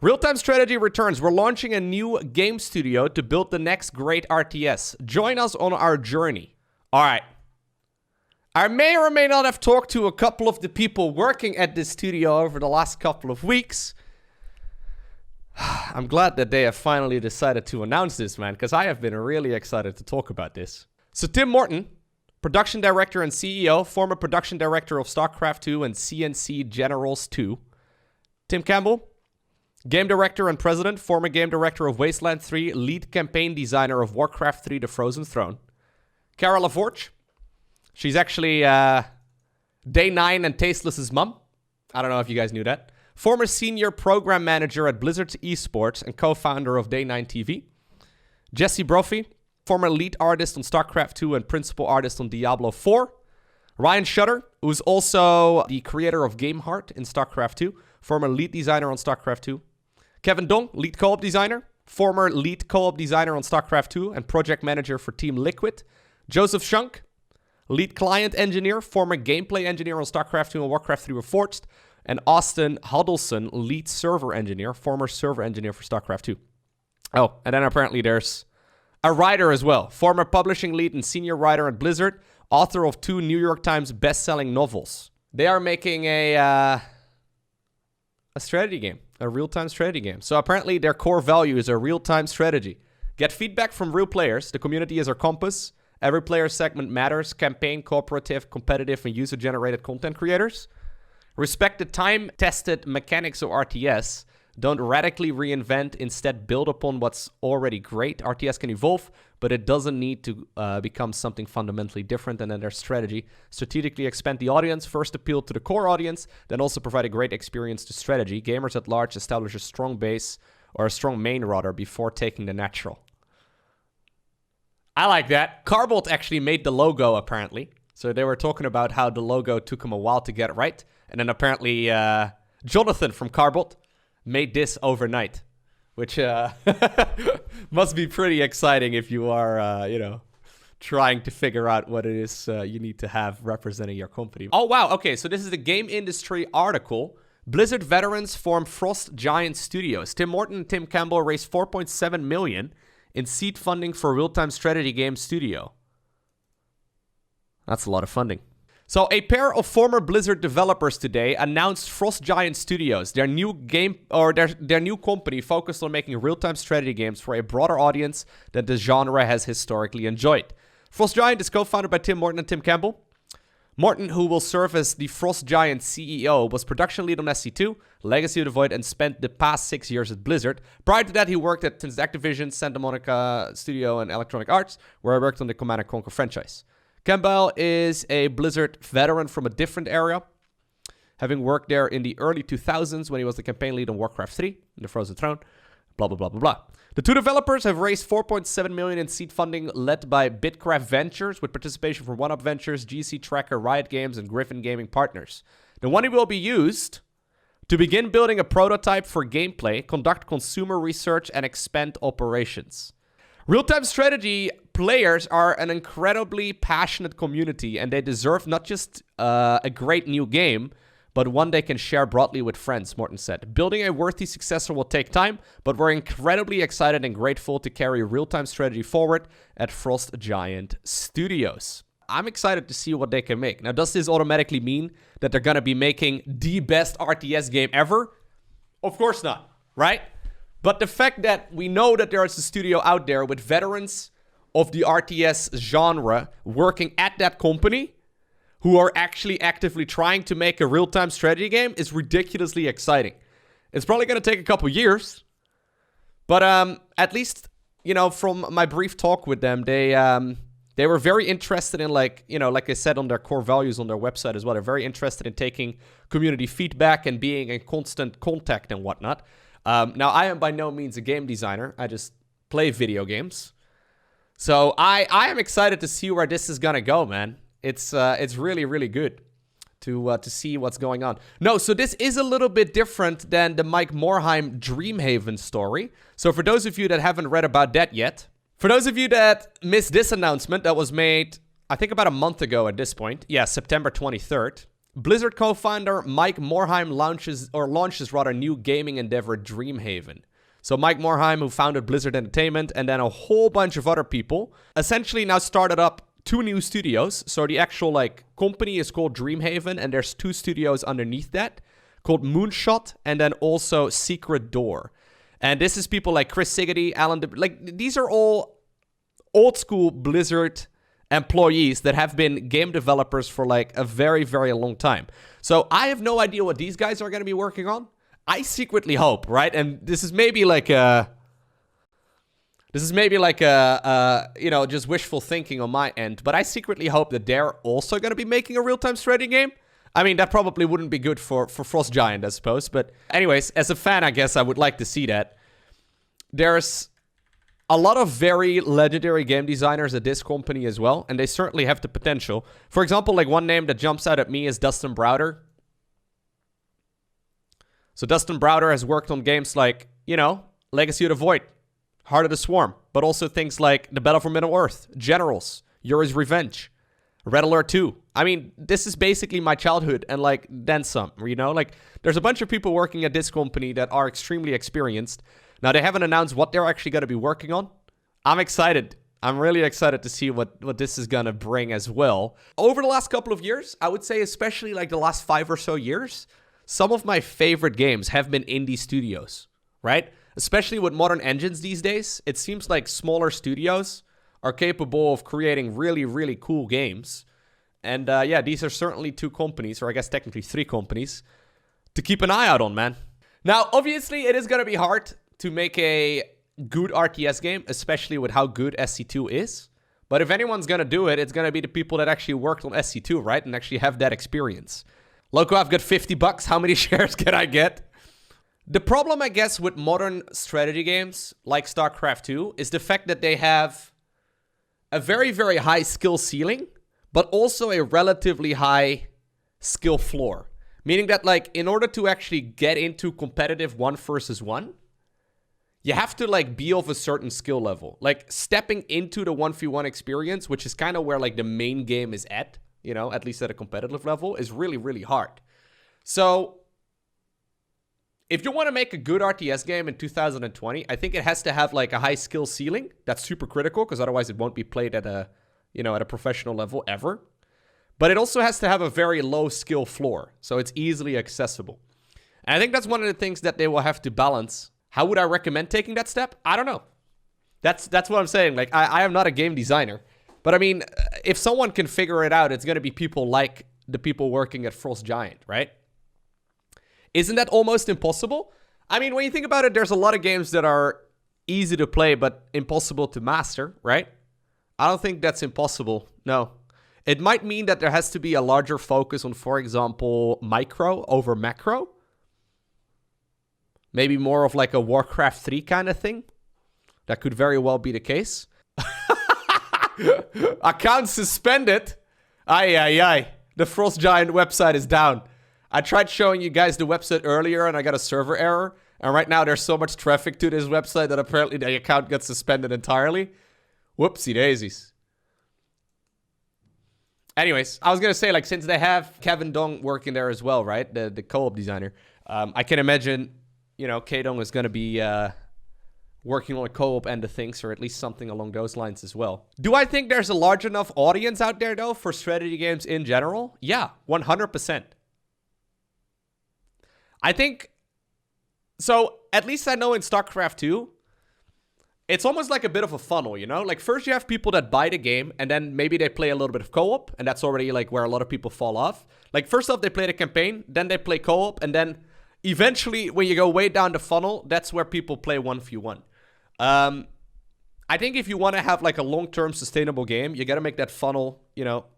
Real-time strategy returns. We're launching a new game studio to build the next great RTS. Join us on our journey. All right. I may or may not have talked to a couple of the people working at this studio over the last couple of weeks. I'm glad that they have finally decided to announce this, man, because I have been really excited to talk about this. So Tim Morton, production director and CEO, former production director of StarCraft 2 and CNC Generals 2. Tim Campbell, game director and president, former game director of Wasteland 3, lead campaign designer of Warcraft 3, The Frozen Throne. Cara LaForge, she's actually Day 9 and Tasteless's mom. I don't know if you guys knew that. Former senior program manager at Blizzard's ESPORT and co-founder of Day 9 TV. Jesse Brophy, former lead artist on StarCraft 2 and principal artist on Diablo 4. Ryan Shutter, who's also the creator of Gameheart in StarCraft 2, former lead designer on StarCraft 2. Kevin Dong, lead co-op designer, former lead co-op designer on StarCraft 2 and project manager for Team Liquid. Joseph Shunk, lead client engineer, former gameplay engineer on StarCraft 2 and Warcraft 3 Reforged. And Austin Huddleston, lead server engineer, former server engineer for StarCraft 2. Oh, and then apparently there's a writer as well. Former publishing lead and senior writer at Blizzard, author of 2 New York Times best-selling novels. They are making a strategy game, a real-time strategy game. So apparently their core value is a real-time strategy. Get feedback from real players. The community is our compass. Every player segment matters. Campaign, cooperative, competitive, and user-generated content creators. Respect the time-tested mechanics of RTS. Don't radically reinvent. Instead, build upon what's already great. RTS can evolve, but it doesn't need to become something fundamentally different. And then their strategy. Strategically expand the audience. First appeal to the core audience, then also provide a great experience to strategy. Gamers at large establish a strong base, or a strong main rather, before taking the natural. I like that. Carbolt actually made the logo, apparently. So they were talking about how the logo took him a while to get right. And then apparently Jonathan from Carbolt made this overnight, which must be pretty exciting if you are, trying to figure out what it is you need to have representing your company. Oh, wow. Okay, so this is the game industry article. Blizzard veterans form Frostgiant Studios. Tim Morton and Tim Campbell raised $4.7 million in seed funding for real-time strategy game studio. That's a lot of funding. So a pair of former Blizzard developers today announced Frostgiant Studios, their new game or their new company focused on making real-time strategy games for a broader audience that the genre has historically enjoyed. Frostgiant is co-founded by Tim Morton and Tim Campbell. Morton, who will serve as the Frostgiant CEO, was production lead on SC2, Legacy of the Void, and spent the past 6 years at Blizzard. Prior to that, he worked at Activision, Santa Monica Studio, and Electronic Arts, where he worked on the Command & Conquer franchise. Campbell is a Blizzard veteran from a different area, having worked there in the early 2000s when he was the campaign lead on Warcraft 3, in the Frozen Throne, blah, blah, blah, blah, blah. The two developers have raised $4.7 million in seed funding led by Bitcraft Ventures with participation from 1UP Ventures, GC Tracker, Riot Games, and Griffin Gaming Partners. The money will be used to begin building a prototype for gameplay, conduct consumer research, and expand operations. Real-time strategy players are an incredibly passionate community, and they deserve not just a great new game, but one they can share broadly with friends, Morton said. Building a worthy successor will take time, but we're incredibly excited and grateful to carry real-time strategy forward at Frostgiant Studios. I'm excited to see what they can make. Now, does this automatically mean that they're going to be making the best RTS game ever? Of course not, right? But the fact that we know that there is a studio out there with veterans of the RTS genre working at that company who are actually actively trying to make a real-time strategy game is ridiculously exciting. It's probably going to take a couple years, but at least, from my brief talk with them, they were very interested in, like I said on their core values on their website as well. They're very interested in taking community feedback and being in constant contact and whatnot. Now, I am by no means a game designer. I just play video games. So I am excited to see where this is going to go, man. It's really, really good to see what's going on. No, so this is a little bit different than the Mike Morhaime Dreamhaven story. So for those of you that haven't read about that yet, for those of you that missed this announcement that was made, I think about a month ago at this point. Yeah, September 23rd. Blizzard co-founder Mike Morhaime launches new gaming endeavor Dreamhaven. So Mike Morhaime, who founded Blizzard Entertainment, and then a whole bunch of other people, essentially now started up 2 new studios. So the actual company is called Dreamhaven, and there's 2 studios underneath that called Moonshot, and then also Secret Door. And this is people like Chris Siggety, these are all old school Blizzard employees that have been game developers for a very, very long time. So I have no idea what these guys are going to be working on. I secretly hope, right? And this is maybe just wishful thinking on my end, but I secretly hope that they're also going to be making a real-time strategy game. I mean, that probably wouldn't be good for Frostgiant, I suppose. But anyways, as a fan, I guess I would like to see that. There's a lot of very legendary game designers at this company as well, and they certainly have the potential. For example, one name that jumps out at me is Dustin Browder. So Dustin Browder has worked on games like, Legacy of the Void, Heart of the Swarm, but also things like The Battle for Middle-earth, Generals, Yuri's Revenge, Red Alert 2. I mean, this is basically my childhood and then some, there's a bunch of people working at this company that are extremely experienced. Now, they haven't announced what they're actually going to be working on. I'm excited. I'm really excited to see what this is going to bring as well. Over the last couple of years, I would say especially the last 5 or so years, some of my favorite games have been indie studios, right? Especially with modern engines these days, it seems like smaller studios are capable of creating really, really cool games. And these are certainly 2 companies, or I guess technically 3 companies, to keep an eye out on, man. Now, obviously, it is going to be hard to make a good RTS game, especially with how good SC2 is. But if anyone's going to do it, it's going to be the people that actually worked on SC2, right? And actually have that experience. Lowko, I've got $50. How many shares can I get? The problem, I guess, with modern strategy games like StarCraft 2 is the fact that they have a very, very high skill ceiling, but also a relatively high skill floor. Meaning that, in order to actually get into competitive 1 versus 1, you have to, be of a certain skill level. Stepping into the 1v1 experience, which is kind of where, the main game is at least at a competitive level, is really, really hard. So, if you want to make a good RTS game in 2020, I think it has to have, a high skill ceiling. That's super critical, because otherwise it won't be played at a professional level ever. But it also has to have a very low skill floor, so it's easily accessible. And I think that's one of the things that they will have to balance. How would I recommend taking that step? I don't know. That's what I'm saying. I am not a game designer. But I mean, if someone can figure it out, it's going to be people like the people working at Frostgiant, right? Isn't that almost impossible? I mean, when you think about it, there's a lot of games that are easy to play but impossible to master, right? I don't think that's impossible. No. It might mean that there has to be a larger focus on, for example, micro over macro. Maybe more of a Warcraft 3 kind of thing. That could very well be the case. Account suspended. Aye. The Frostgiant website is down. I tried showing you guys the website earlier and I got a server error. And right now there's so much traffic to this website that apparently the account got suspended entirely. Whoopsie daisies. Anyways, I was going to say, since they have Kevin Dong working there as well, right? The co-op designer. I can imagine, K-Dong is going to be working on a co-op end of things, or at least something along those lines as well. Do I think there's a large enough audience out there, though, for strategy games in general? Yeah, 100%. I think... So, at least I know in StarCraft 2, it's almost like a bit of a funnel, First you have people that buy the game, and then maybe they play a little bit of co-op, and that's already, where a lot of people fall off. First off, they play the campaign, then they play co-op, and then... Eventually, when you go way down the funnel, that's where people play 1v1. I think if you want to have a long-term sustainable game, you got to make that funnel,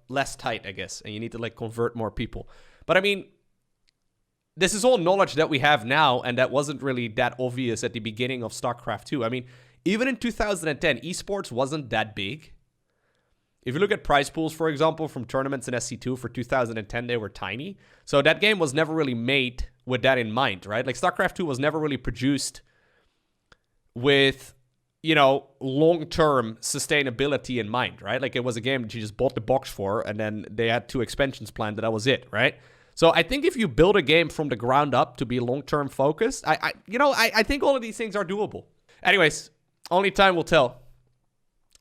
less tight, I guess. And you need to convert more people. But I mean, this is all knowledge that we have now, and that wasn't really that obvious at the beginning of StarCraft 2. I mean, even in 2010, esports wasn't that big. If you look at prize pools, for example, from tournaments in SC2 for 2010, they were tiny. So that game was never really made with that in mind, right? StarCraft 2 was never really produced with, long-term sustainability in mind, right? It was a game that you just bought the box for, and then they had 2 expansions planned, and that was it, right? So I think if you build a game from the ground up to be long-term focused, I think all of these things are doable. Anyways, only time will tell.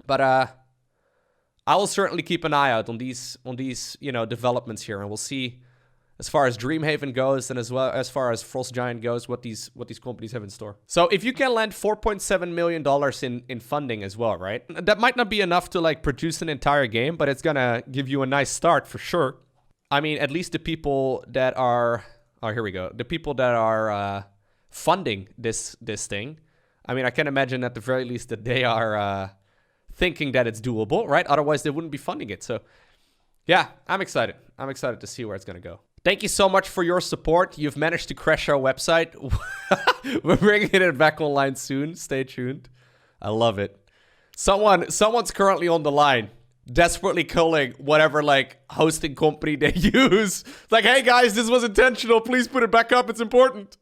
But I will certainly keep an eye out on these developments here, and we'll see as far as Dreamhaven goes and as well as far as Frostgiant goes, what these companies have in store. So if you can land $4.7 million in funding as well, right? That might not be enough to like produce an entire game, but it's gonna give you a nice start for sure. I mean, at least the people that are, here we go. The people that are funding this thing. I mean, I can imagine at the very least that they are thinking that it's doable, right? Otherwise they wouldn't be funding it. So yeah, I'm excited. I'm excited to see where it's gonna go. Thank you so much for your support. You've managed to crash our website. We're bringing it back online soon. Stay tuned. I love it. Someone's currently on the line, desperately calling whatever like hosting company they use. It's like, hey guys, this was intentional. Please put it back up. It's important.